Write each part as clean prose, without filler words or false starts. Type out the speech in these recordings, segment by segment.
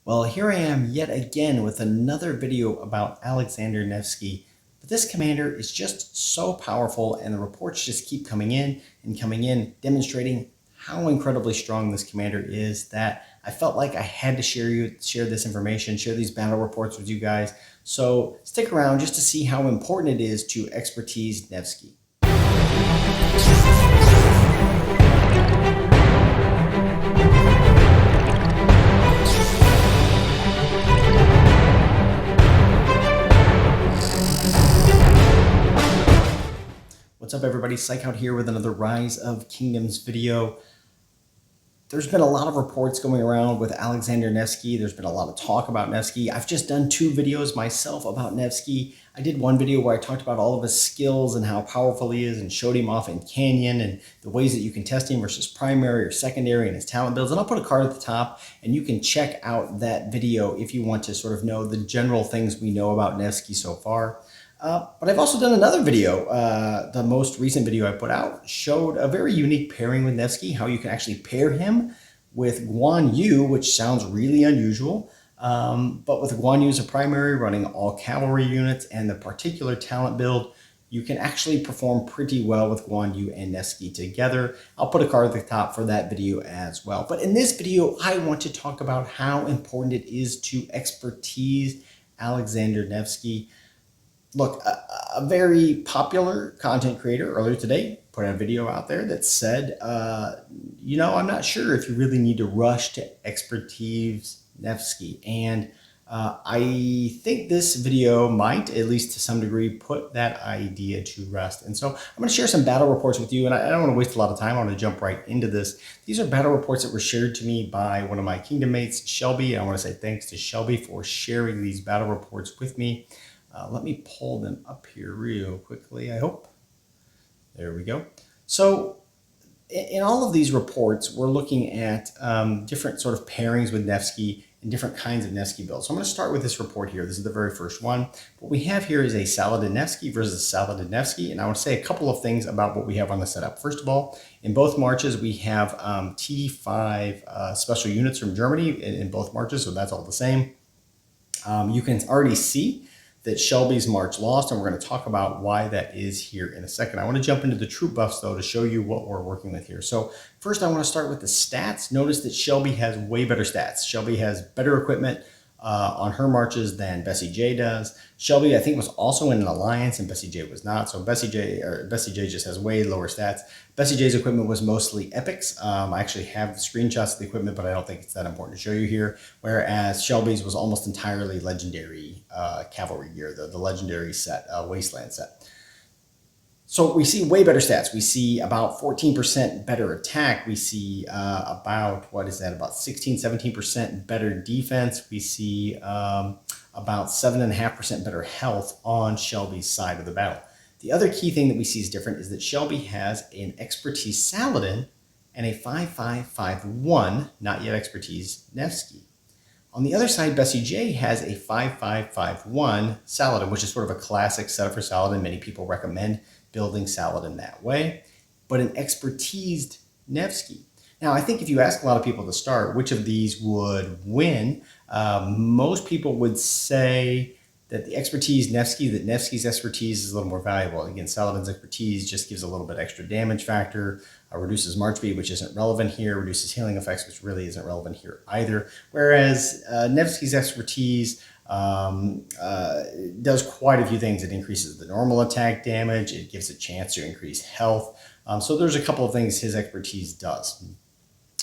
Well, here I am yet again with another video about Alexander Nevsky. But this commander is just so powerful, and the reports just keep coming in and coming in, demonstrating how incredibly strong this commander is, that I felt like I had to share this information, share these battle reports with you guys. So stick around just to see how important it is to expertise Nevsky. What's up, everybody? Psych out here with another Rise of Kingdoms video. There's been a lot of reports going around with Alexander Nevsky. There's been a lot of talk about Nevsky. I've just done 2 videos myself about Nevsky. I did one video where I talked about all of his skills and how powerful he is and showed him off in Canyon and the ways that you can test him versus primary or secondary and his talent builds. And I'll put a card at the top and you can check out that video if you want to sort of know the general things we know about Nevsky so far. But I've also done another video. The most recent video I put out showed a very unique pairing with Nevsky, how you can actually pair him with Guan Yu, which sounds really unusual. But with Guan Yu as a primary, running all cavalry units and the particular talent build, you can actually perform pretty well with Guan Yu and Nevsky together. I'll put a card at the top for that video as well. But in this video, I want to talk about how important it is to expertise Alexander Nevsky. Look, a very popular content creator earlier today put a video out there that said, I'm not sure if you really need to rush to expertise Nevsky. And I think this video might, at least to some degree, put that idea to rest. And so I'm going to share some battle reports with you, and I don't want to waste a lot of time. I want to jump right into this. These are battle reports that were shared to me by one of my kingdom mates, Shelby. And I want to say thanks to Shelby for sharing these battle reports with me. Let me pull them up here real quickly, I hope. There we go. So in all of these reports, we're looking at different sort of pairings with Nevsky and different kinds of Nevsky builds. So I'm going to start with this report here. This is the very first one. What we have here is a Saladin Nevsky versus Saladin Nevsky. And I want to say a couple of things about what we have on the setup. First of all, in both marches, we have T5 special units from Germany in both marches, so that's all the same. You can already see that Shelby's march lost, and we're going to talk about why that is here in a second. I want to jump into the troop buffs, though, to show you what we're working with here. So first, I want to start with the stats. Notice that Shelby has way better stats. Shelby has better equipment on her marches than Bessie J does. Shelby, I think, was also in an alliance, and Bessie J was not. So Bessie J just has way lower stats. Bessie J's equipment was mostly epics. I actually have the screenshots of the equipment, but I don't think it's that important to show you here. Whereas Shelby's was almost entirely legendary cavalry gear, the legendary set, Wasteland set. So we see way better stats. We see about 14% better attack. We see about 16, 17% better defense. We see about 7.5% better health on Shelby's side of the battle. The other key thing that we see is different is that Shelby has an expertise Saladin and a 5.5.5.1, not yet expertise Nevsky. On the other side, Bessie J has a 5.5.5.1 Saladin, which is sort of a classic setup for Saladin. Many people recommend building Saladin that way, but an expertised Nevsky. Now, I think if you ask a lot of people to start which of these would win, most people would say that the expertise Nevsky, that Nevsky's expertise is a little more valuable. Again, Saladin's expertise just gives a little bit extra damage factor, reduces march speed, which isn't relevant here, reduces healing effects, which really isn't relevant here either. Whereas Nevsky's expertise does quite a few things. It increases the normal attack damage. It gives a chance to increase health. So there's a couple of things his expertise does.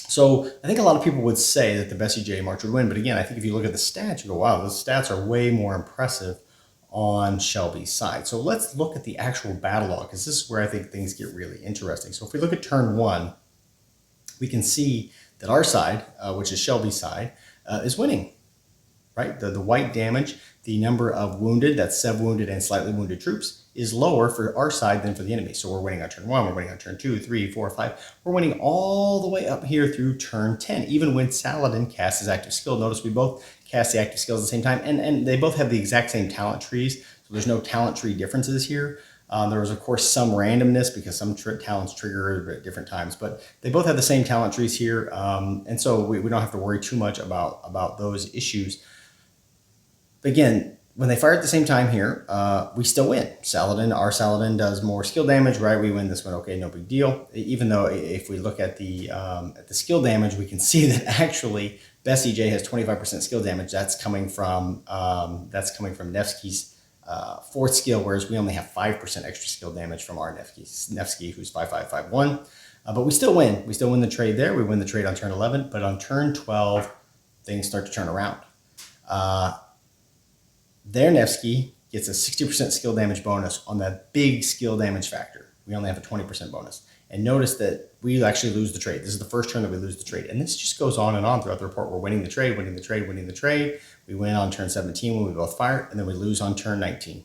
So I think a lot of people would say that the Bessie J march would win. But again, I think if you look at the stats, you go, wow, those stats are way more impressive on Shelby's side. So let's look at the actual battle log, because this is where I think things get really interesting. So if we look at turn 1, we can see that our side, which is Shelby's side, is winning. Right? The white damage, the number of wounded, that's 7 wounded and slightly wounded troops, is lower for our side than for the enemy. So we're winning on turn 1, we're winning on turn 2, 3, 4, 5. We're winning all the way up here through turn 10, even when Saladin casts his active skill. Notice we both cast the active skills at the same time, and they both have the exact same talent trees. So there's no talent tree differences here. There was, of course, some randomness because some talents trigger at different times, but they both have the same talent trees here. And so we don't have to worry too much about those issues. But again, when they fire at the same time here, we still win. Our Saladin does more skill damage, right? We win this one, okay, no big deal. Even though if we look at the skill damage, we can see that actually Bessie J has 25% skill damage. That's coming from Nevsky's fourth skill, whereas we only have 5% extra skill damage from our Nevsky, who's 5551. But we still win. We still win the trade there. We win the trade on turn 11, but on turn 12, things start to turn around. Their Nevsky gets a 60% skill damage bonus on that big skill damage factor. We only have a 20% bonus. And notice that we actually lose the trade. This is the first turn that we lose the trade. And this just goes on and on throughout the report. We're winning the trade, winning the trade, winning the trade. We win on turn 17 when we both fire, and then we lose on turn 19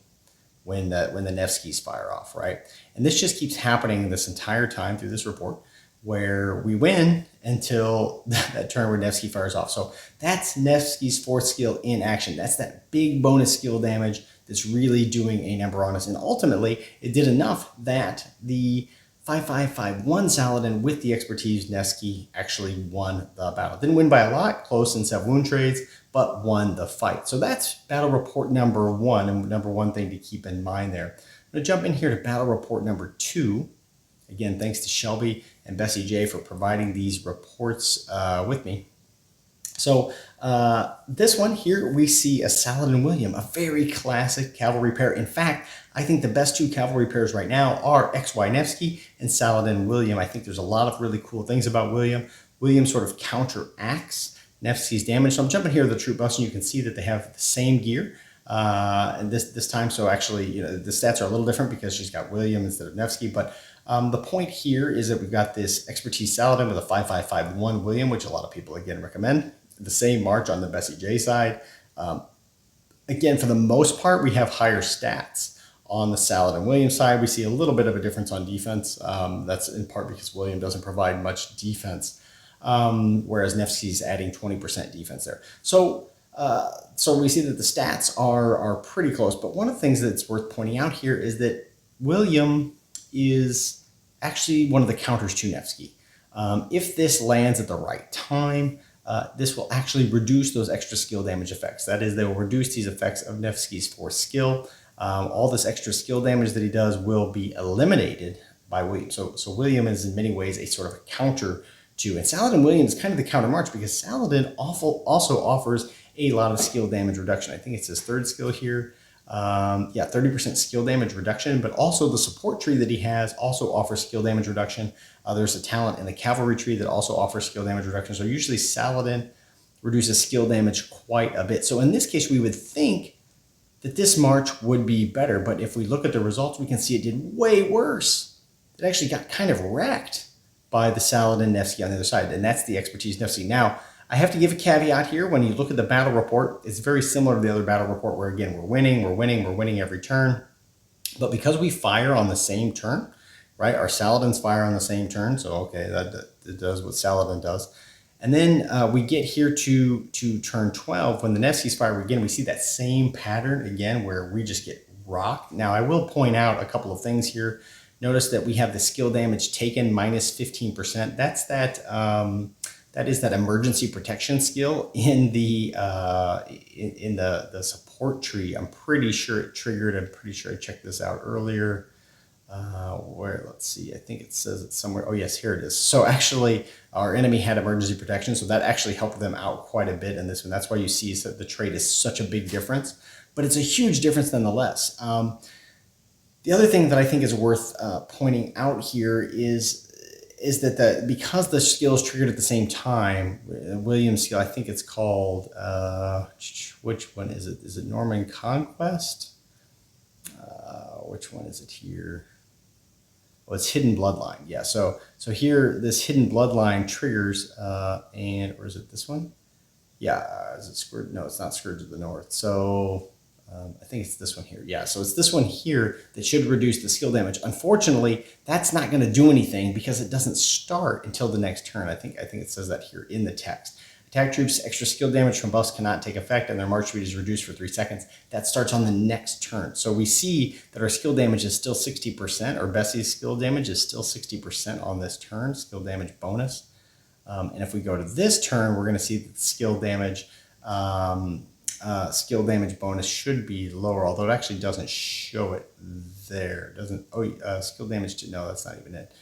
when the Nevskys fire off, right? And this just keeps happening this entire time through this report, where we win until that turn where Nevsky fires off. So that's Nevsky's fourth skill in action. That's that big bonus skill damage that's really doing a number on us. And ultimately, it did enough that the 5551 Saladin with the expertise Nevsky actually won the battle. Didn't win by a lot, close in 7 wound trades, but won the fight. So that's battle report number 1, and number 1 thing to keep in mind there. I'm going to jump in here to battle report number 2. Again, thanks to Shelby and Bessie J for providing these reports with me. So this one here, we see a Saladin William, a very classic cavalry pair. In fact, I think the best 2 cavalry pairs right now are XY Nevsky and Saladin William. I think there's a lot of really cool things about William. William sort of counteracts Nevsky's damage. So I'm jumping here to the troop bus, and you can see that they have the same gear. And this time, so actually, the stats are a little different because she's got William instead of Nevsky, but the point here is that we've got this expertise Saladin with a 5551 William, which a lot of people, again, recommend. The same march on the Bessie J side. Again, for the most part, we have higher stats. On the Saladin William side, we see a little bit of a difference on defense. That's in part because William doesn't provide much defense, whereas Nevsky's adding 20% defense there. So we see that the stats are pretty close. But one of the things that's worth pointing out here is that William is actually one of the counters to Nevsky. If this lands at the right time, this will actually reduce those extra skill damage effects. That is, they will reduce these effects of Nevsky's 4th skill. All this extra skill damage that he does will be eliminated by William. So William is in many ways a sort of a counter to, and Saladin William is kind of the counter march because Saladin also offers a lot of skill damage reduction. I think it's his 3rd skill here. 30% skill damage reduction, but also the support tree that he has also offers skill damage reduction. There's a talent in the cavalry tree that also offers skill damage reduction. So usually Saladin reduces skill damage quite a bit. So in this case, we would think that this march would be better, but if we look at the results, we can see it did way worse. It actually got kind of wrecked by the Saladin Nevsky on the other side, and that's the expertise Nevsky. Now, I have to give a caveat here. When you look at the battle report, it's very similar to the other battle report where, again, we're winning every turn. But because we fire on the same turn, right? Our Saladins fire on the same turn. So, okay, that does what Saladin does. And then we get here to turn 12. When the Nevskys fire again, we see that same pattern again where we just get rocked. Now, I will point out a couple of things here. Notice that we have the skill damage taken minus 15%. That's that is that emergency protection skill in the support tree. I'm pretty sure it triggered. I'm pretty sure I checked this out earlier. Let's see, I think it says it somewhere. Oh yes, here it is. So actually our enemy had emergency protection, so that actually helped them out quite a bit in this one. That's why you see that the trade is such a big difference, but it's a huge difference nonetheless. The other thing that I think is worth pointing out here is that because the skill is triggered at the same time, William's skill, I think it's called, which one is it? Is it Norman Conquest? Which one is it here? Well, it's Hidden Bloodline. Yeah, so here, this Hidden Bloodline triggers, or is it this one? Yeah, is it Scourge? No, it's not Scourge of the North. So I think it's this one here. Yeah, so it's this one here that should reduce the skill damage. Unfortunately, that's not going to do anything because it doesn't start until the next turn. I think it says that here in the text. Attack troops, extra skill damage from buffs cannot take effect and their march speed is reduced for 3 seconds. That starts on the next turn. So we see that our skill damage is still 60%, or Bessie's skill damage is still 60% on this turn, skill damage bonus. And if we go to this turn, we're going to see that the skill damage bonus should be lower, although it actually doesn't show it there. Skill damage, no, that's not even it.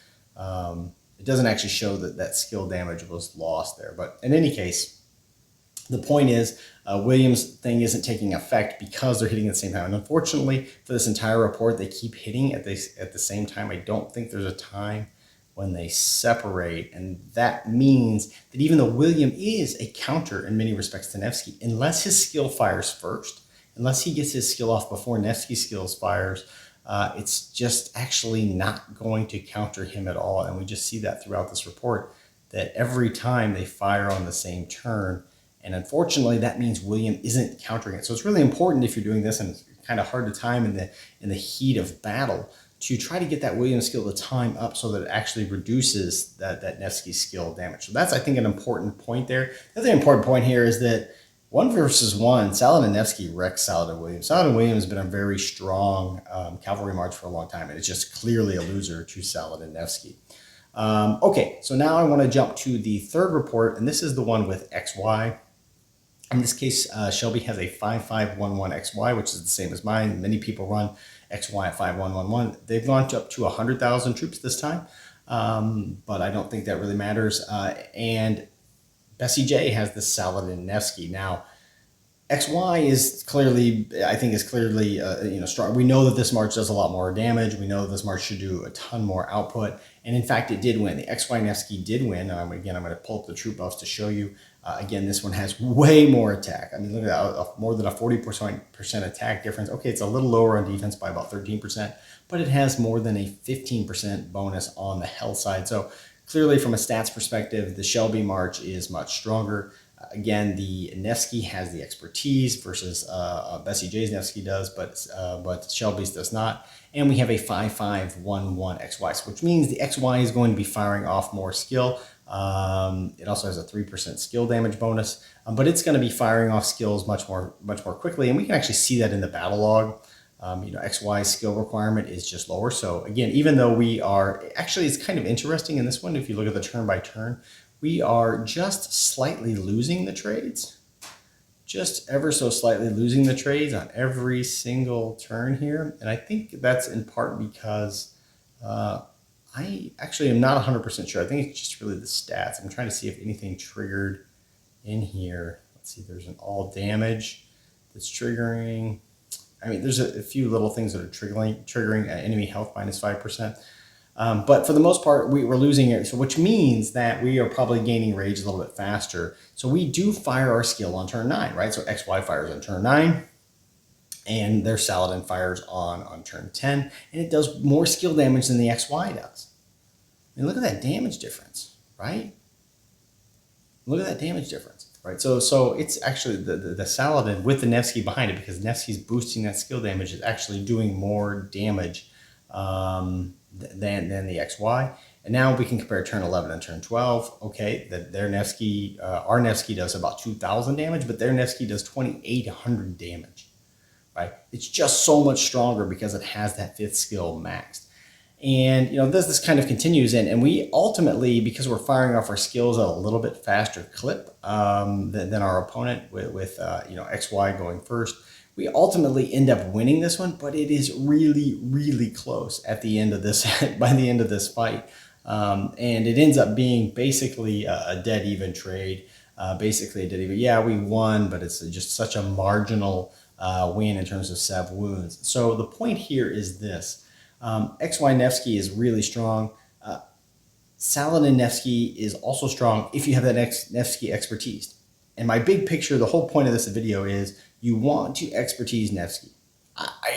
It doesn't actually show that skill damage was lost there. But in any case, the point is William's thing isn't taking effect because they're hitting at the same time. And unfortunately, for this entire report, they keep hitting at the same time. I don't think there's a time when they separate. And that means that even though William is a counter in many respects to Nevsky, unless his skill fires first, unless he gets his skill off before Nevsky's skills fires, it's just actually not going to counter him at all. And we just see that throughout this report, that every time they fire on the same turn. And unfortunately, that means William isn't countering it. So it's really important if you're doing this, and it's kind of hard to time in the heat of battle, to try to get that William skill to time up so that it actually reduces that Nevsky skill damage. So that's, I think, an important point there. The other important point here is that 1 versus 1, Saladin Nevsky wrecks Saladin Williams. Saladin Williams has been a very strong cavalry march for a long time, and it's just clearly a loser to Saladin Nevsky. Okay, so now I want to jump to the third report, and this is the one with XY. In this case, Shelby has a 5511 XY, which is the same as mine. Many people run XY at 5111. They've launched up to 100,000 troops this time, but I don't think that really matters. And Bessie J has the Saladin Nevsky. Now, XY is clearly, I think, strong. We know that this march does a lot more damage. We know that this march should do a ton more output. And in fact, it did win. The XY Nevsky did win. Again, I'm going to pull up the troop buffs to show you. Again, this one has way more attack. I mean, look at that, more than a 40% attack difference. Okay, it's a little lower on defense by about 13%, but it has more than a 15% bonus on the health side. So clearly, from a stats perspective, the Shelby march is much stronger. Again, the Nevsky has the expertise versus Bessie J's Nevsky does, but Shelby's does not. And we have a 5511 XY, which means the XY is going to be firing off more skill. It also has a 3% skill damage bonus, but it's going to be firing off skills much more quickly. And we can actually see that in the battle log. XY skill requirement is just lower. So again, even though we are, actually it's kind of interesting in this one, if you look at the turn by turn, we are just slightly losing the trades, just ever so slightly losing the trades on every single turn here. And I think that's in part because I actually am not 100% sure. I think it's just really the stats. I'm trying to see if anything triggered in here. Let's see, there's an all damage that's triggering. I mean, there's a few little things that are triggering enemy health minus 5%. But for the most part, we're losing it. So which means that we are probably gaining rage a little bit faster. So we do fire our skill on turn 9, right? So XY fires on turn 9. And their Saladin fires on turn 10, and it does more skill damage than the XY does. I mean, look at that damage difference, right? Look at that damage difference, right? So it's actually the Saladin with the Nevsky behind it, because Nevsky's boosting that skill damage, is actually doing more damage than the XY. And now we can compare turn 11 and turn 12. Okay, their Nevsky, our Nevsky does about 2,000 damage, but their Nevsky does 2,800 damage. Right? It's just so much stronger because it has that 5th skill maxed. And this kind of continues, and we ultimately, because we're firing off our skills at a little bit faster clip than our opponent with XY going first, we ultimately end up winning this one. But it is really, really close at the end of this by the end of this fight, and it ends up being basically a dead even trade. Basically a dead even. Yeah, we won, but it's just such a marginal win in terms of sev wounds. So the point here is this. XY Nevsky is really strong. Saladin Nevsky is also strong if you have that Nevsky expertise. And my big picture, the whole point of this video is you want to expertise Nevsky.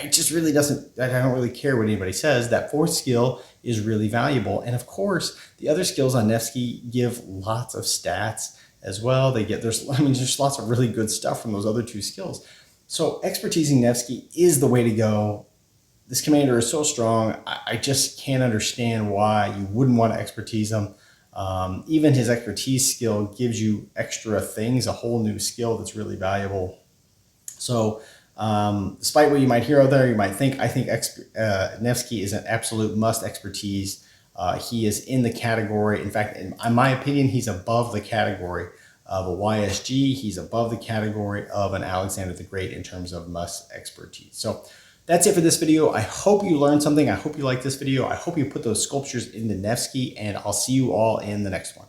It just really doesn't, I don't really care what anybody says. That 4th skill is really valuable. And of course, the other skills on Nevsky give lots of stats as well. There's lots of really good stuff from those other 2 skills. So expertising Nevsky is the way to go. This commander is so strong. I just can't understand why you wouldn't want to expertise him. Even his expertise skill gives you extra things, a whole new skill that's really valuable. So despite what you might hear out there, you might think, I think Nevsky is an absolute must expertise. He is in the category. In fact, in my opinion, he's above the category of a YSG. He's above the category of an Alexander the Great in terms of must expertise. So that's it for this video. I hope you learned something. I hope you liked this video. I hope you put those sculptures into Nevsky, and I'll see you all in the next one.